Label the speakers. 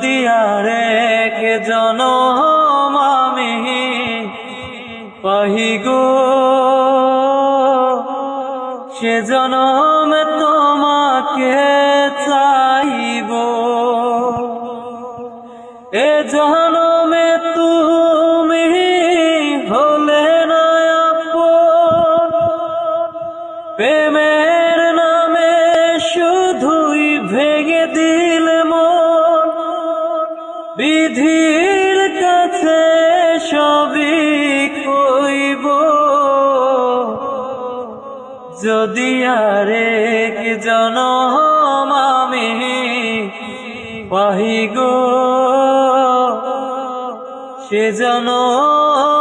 Speaker 1: যদি আরেক জনম আমি পাহি গো, সে জনমে তোমাকে চাইব। এ জনমে তুমি হলে না আপন, প্রেমের নামে শুধুই ভেঙে দিলে মন। বিধির কাছে সবই কইব, যদি আরেক জনম আমি পাহি গো, সে জনম